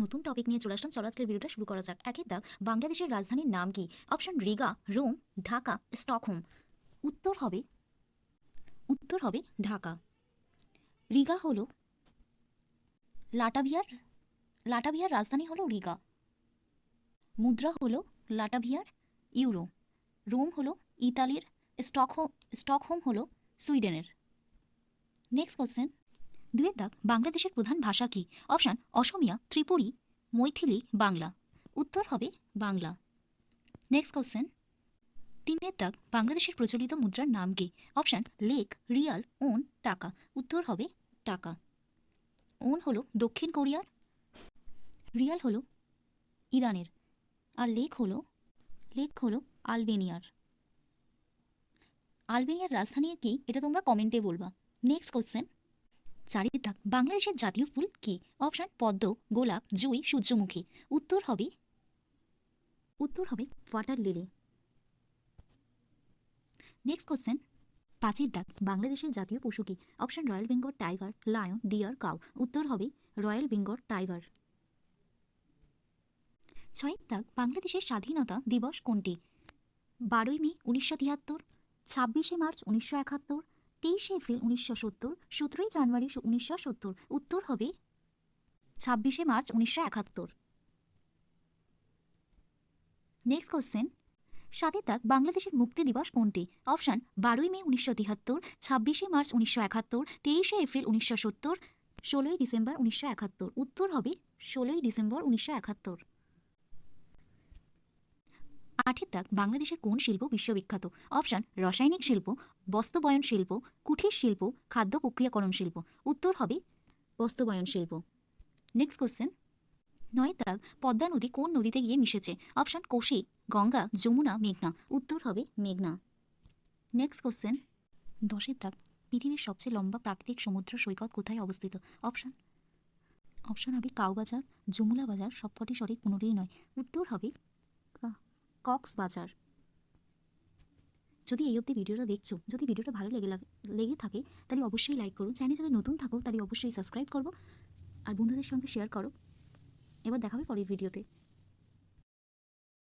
নতুন টপিক নিয়ে চলে আসলাম। চলো আজকের ভিডিওটা শুরু করা যাক। একের দাগ, বাংলাদেশের রাজধানীর নাম কি? Option Riga, Rome, Dhaka, Stockholm. উত্তর হবে ঢাকা। রিগা হলো লাটাভিয়ার লাটাভিয়ার রাজধানী হলো রিগা। মুদ্রা হলো লাটাভিয়ার ইউরো। রোম হলো ইতালির। স্টকহোম হলো সুইডেনের। নেক্সট কোশ্চেন, দুয়ের দাগ, বাংলাদেশের প্রধান ভাষা কি? অপশান অসমিয়া, ত্রিপুরী, মৈথিলি, বাংলা। উত্তর হবে বাংলা। নেক্সট কোশ্চেন, তিনের দাগ, বাংলাদেশের প্রচলিত মুদ্রার নাম কি? অপশান লেক, রিয়াল, ওন, টাকা। উত্তর হবে টাকা। ওন হলো দক্ষিণ কোরিয়ার, রিয়াল হলো ইরানের, আর লেক হলো আলবেনিয়ার। আলবেনিয়ার রাজধানী কি এটা তোমরা কমেন্টে বলবা। নেক্সট কোশ্চেন, চারের দাগ, বাংলাদেশের জাতীয় ফুল কি? অপশান পদ্ম, গোলাপ, জুঁই, সূর্যমুখী। উত্তর হবে ওয়াটার লিলি। নেক্সট কোশ্চেন, পাঁচের দাগ, বাংলাদেশের জাতীয় পশু কি? Option royal Bengal tiger, lion, deer, cow. উত্তর হবে রয়্যাল বেঙ্গল টাইগার। ছয়ের দাগ, বাংলাদেশের স্বাধীনতা দিবস কোনটি? 12ই মে 1973, 26শে মার্চ 1971, 23শে এপ্রিল 1970, 17ই জানুয়ারি 1970। উত্তর হবে 26শে মার্চ 1971। নেক্সট কোশ্চেন, সাতের দাগ, বাংলাদেশের মুক্তি দিবস কোনটি? অপশান 12ই মে 1973, 26শে মার্চ 1971, 23শে এপ্রিল 1970, 16ই ডিসেম্বর 1971। উত্তর হবে 16ই ডিসেম্বর 1971। আটের দাগ, বাংলাদেশের কোন শিল্প বিশ্ববিখ্যাত? অপশান রাসায়নিক শিল্প, বস্ত্রবয়ন শিল্প, কুঠির শিল্প, খাদ্য প্রক্রিয়াকরণ শিল্প। উত্তর হবে বস্ত্রবয়ন শিল্প। নেক্সট কোশ্চেন, নয়ের দাগ, পদ্মা নদী কোন নদীতে গিয়ে মিশেছে? অপশান কোশি, গঙ্গা, যমুনা, মেঘনা। উত্তর হবে মেঘনা। নেক্সট কোশ্চেন, দশের দাগ, পৃথিবীর সবচেয়ে লম্বা প্রাকৃতিক সমুদ্র সৈকত কোথায় অবস্থিত? অপশান হবে কাউবাজার, যমুনা বাজার, সবকটি সঠিক, কোনোটিই নয়। উত্তর হবে কক্সবাজার। যদি এই অবধি ভিডিওটা দেখছো, যদি ভিডিওটা ভালো লেগে থাকে তাহলে অবশ্যই লাইক করো। চ্যানেলে যদি নতুন থাকো তাহলে অবশ্যই সাবস্ক্রাইব করো আর বন্ধুদের সঙ্গে শেয়ার করো। এবার দেখা হবে পরের ভিডিওতে।